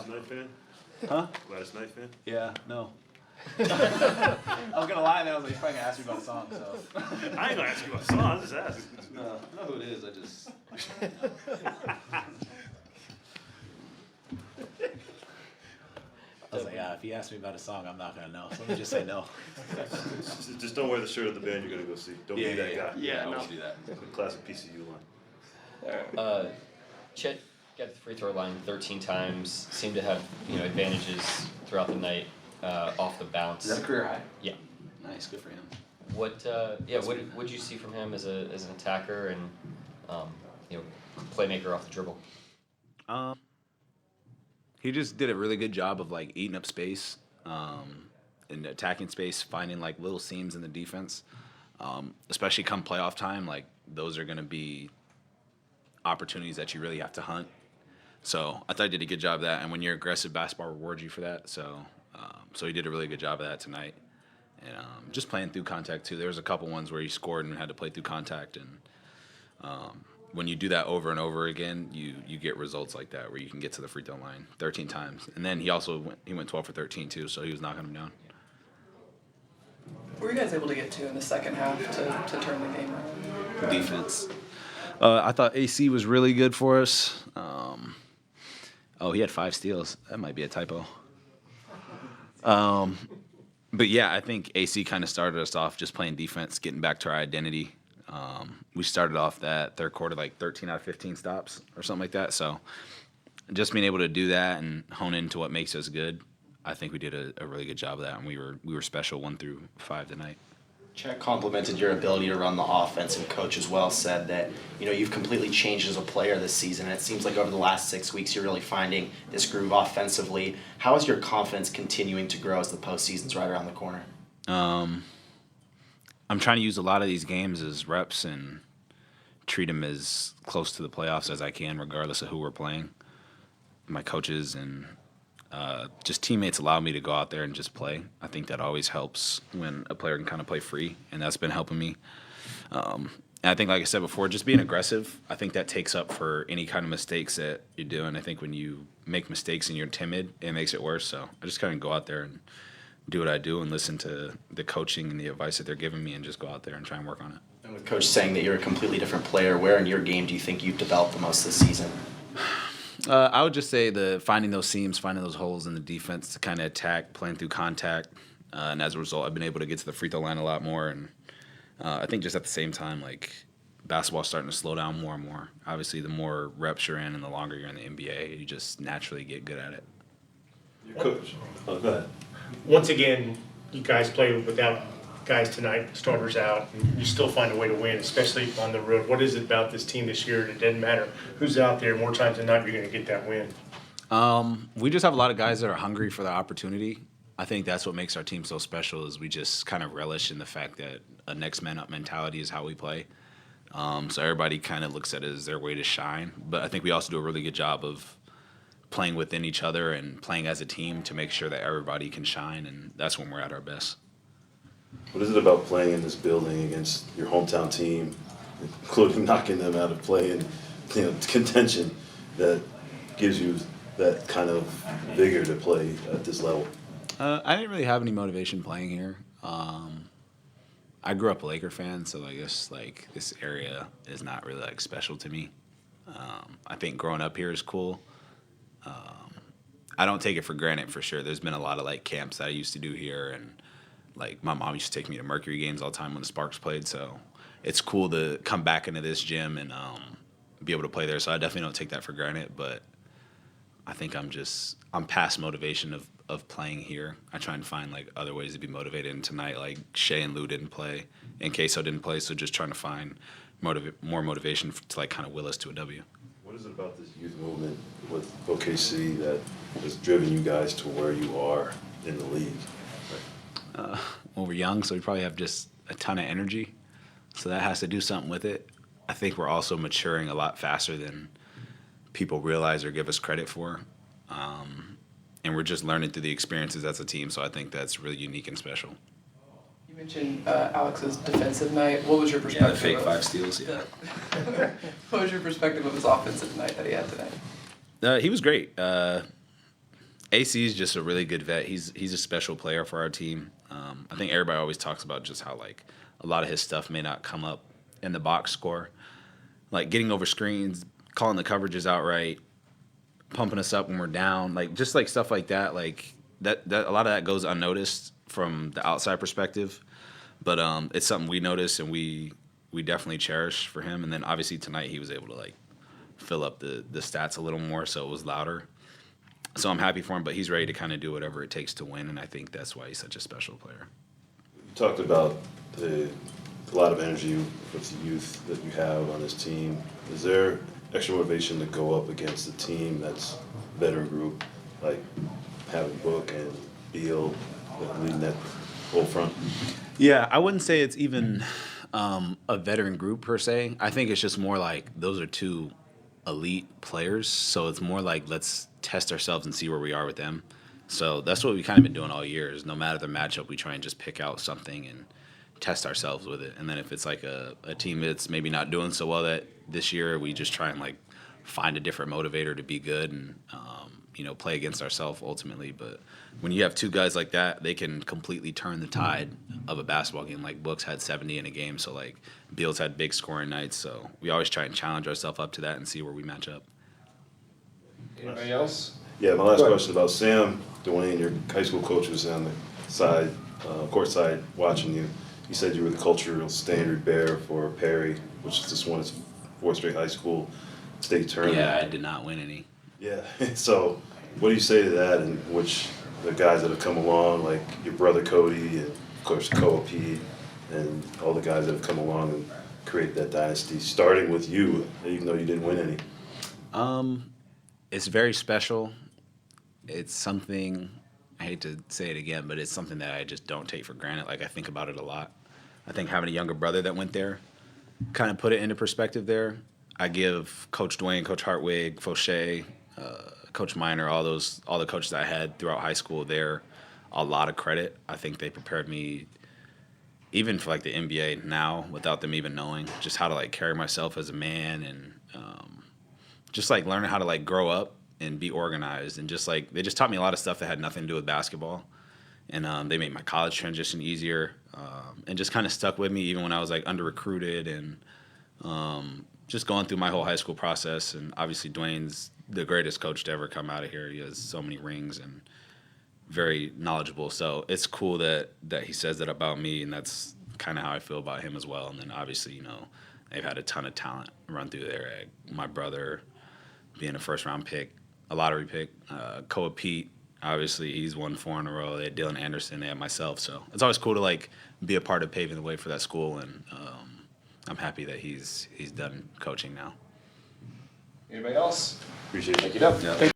Gladys Knight fan? Huh? Gladys Knight fan? Yeah, no. I was gonna lie, I was like, he's probably gonna ask me about a song, so. I ain't gonna ask you about a song, I'll just ask. No, I know who it is, I just. I was like, yeah, if he asks me about a song, I'm not gonna know. So let me just say no. Just don't wear the shirt of the band you're gonna go see. Don't be that guy. Yeah, I won't do that. Classic PCU line. Chet got the free throw line 13 times. Seemed to have advantages throughout the night off the bounce. Is that a career high? Yeah. Nice, good for him. What did you see from him as an attacker and playmaker off the dribble? He just did a really good job of like eating up space, and attacking space, finding like little seams in the defense. Especially come playoff time, like those are gonna be opportunities that you really have to hunt. So I thought he did a good job of that, and when you're aggressive, basketball rewards you for that. So he did a really good job of that tonight, and just playing through contact too. There was a couple ones where he scored and had to play through contact, and when you do that over and over again, you get results like that where you can get to the free throw line 13 times, and then he went 12 for 13 too, so he was knocking them down. What were you guys able to get to in the second half to turn the game around? Defense. I thought AC was really good for us. He had 5 steals. That might be a typo. But yeah, I think AC kind of started us off just playing defense, getting back to our identity. We started off that third quarter like 13 out of 15 stops or something like that. So just being able to do that and hone into what makes us good, I think we did a really good job of that, and we were special 1 through 5 tonight. Chet complimented your ability to run the offense, and coach as well said that you've completely changed as a player this season, and it seems like over the last 6 weeks you're really finding this groove offensively. How is your confidence continuing to grow as the postseason's right around the corner? I'm trying to use a lot of these games as reps and treat them as close to the playoffs as I can, regardless of who we're playing. My coaches and just teammates allow me to go out there and just play. I think that always helps when a player can kind of play free, and that's been helping me. And I think, like I said before, just being aggressive, I think that takes up for any kind of mistakes that you're doing. I think when you make mistakes and you're timid, it makes it worse. So I just kind of go out there and do what I do and listen to the coaching and the advice that they're giving me and just go out there and try and work on it. And with coach saying that you're a completely different player, where in your game do you think you've developed the most this season? I would just say finding those seams, finding those holes in the defense to kind of attack, playing through contact. And as a result, I've been able to get to the free throw line a lot more. And I think just at the same time, like, basketball's starting to slow down more and more. Obviously, the more reps you're in and the longer you're in the NBA, you just naturally get good at it. Your coach. Oh, go ahead. Once again, you guys play without guys tonight, starters out, and you still find a way to win, especially on the road. What is it about this team this year? It doesn't matter who's out there. More times than not, you're going to get that win. We just have a lot of guys that are hungry for the opportunity. I think that's what makes our team so special is we just kind of relish in the fact that a next man up mentality is how we play. So everybody kind of looks at it as their way to shine. But I think we also do a really good job of playing within each other and playing as a team to make sure that everybody can shine, and that's when we're at our best. What is it about playing in this building against your hometown team, including knocking them out of play and contention, that gives you that kind of vigor to play at this level? I didn't really have any motivation playing here. I grew up a Laker fan, so I guess like this area is not really like special to me. I think growing up here is cool. I don't take it for granted for sure. There's been a lot of like camps that I used to do here, and like my mom used to take me to Mercury games all the time when the Sparks played. So it's cool to come back into this gym and be able to play there. So I definitely don't take that for granted, but I think I'm past motivation of playing here. I try and find like other ways to be motivated. And tonight, like Shea and Lou didn't play, and Queso didn't play, so just trying to find more motivation to like kind of will us to a W. What is it about this youth movement with OKC that has driven you guys to where you are in the league? Well, we're young, so we probably have just a ton of energy. So that has to do something with it. I think we're also maturing a lot faster than people realize or give us credit for. And we're just learning through the experiences as a team, so I think that's really unique and special. You mentioned Alex's defensive night. What was your perspective? Yeah, the fake 5 steals, yeah. What was your perspective of his offensive night that he had today? He was great. AC is just a really good vet. He's a special player for our team. I think everybody always talks about just how like a lot of his stuff may not come up in the box score, like getting over screens, calling the coverages out right, pumping us up when we're down, like just like stuff like that. Like that a lot of that goes unnoticed from the outside perspective, but it's something we notice and we definitely cherish for him. And then obviously tonight he was able to like fill up the stats a little more, so it was louder. So I'm happy for him, but he's ready to kind of do whatever it takes to win, and I think that's why he's such a special player. You talked about a lot of energy with the youth that you have on this team. Is there extra motivation to go up against a team that's veteran group, like having Book and Beal leading that whole front? Yeah, I wouldn't say it's even a veteran group per se. I think it's just more like those are two elite players, so it's more like let's test ourselves and see where we are with them. So that's what we've kind of been doing all year is no matter the matchup, we try and just pick out something and test ourselves with it. And then if it's like a team that's maybe not doing so well that this year, we just try and like find a different motivator to be good and play against ourselves ultimately. But when you have two guys like that, they can completely turn the tide of a basketball game. Like Book's had 70 in a game, so like Beal's had big scoring nights. So we always try and challenge ourselves up to that and see where we match up. Anybody else? Yeah, my last question about Sam Dwayne, your high school coach was on the side, court side, watching you. He said you were the cultural standard bearer for Perry, which just won his fourth straight high school state tournament. Yeah, I did not win any. Yeah. So, what do you say to that? And which the guys that have come along, like your brother Cody, and of course Koa Pete, and all the guys that have come along and create that dynasty, starting with you, even though you didn't win any. It's very special. It's something, I hate to say it again, but it's something that I just don't take for granted. Like, I think about it a lot. I think having a younger brother that went there kind of put it into perspective there. I give Coach Dwayne, Coach Hartwig, Fauché, Coach Miner, all the coaches I had throughout high school there a lot of credit. I think they prepared me even for like the NBA now without them even knowing just how to like carry myself as a man and just like learning how to like grow up and be organized and just like they just taught me a lot of stuff that had nothing to do with basketball, and they made my college transition easier and just kind of stuck with me even when I was like under recruited and just going through my whole high school process. And obviously Dwayne's the greatest coach to ever come out of here. He has so many rings and very knowledgeable. So it's cool that he says that about me, and that's kind of how I feel about him as well. And then obviously they've had a ton of talent run through there. My brother being a first-round pick, a lottery pick. Koa Pete, obviously, he's won 4 in a row. They had Dylan Anderson, they had myself. So it's always cool to, like, be a part of paving the way for that school, and I'm happy that he's done coaching now. Anybody else? Appreciate it. Thank you, Dub. Yeah. Thank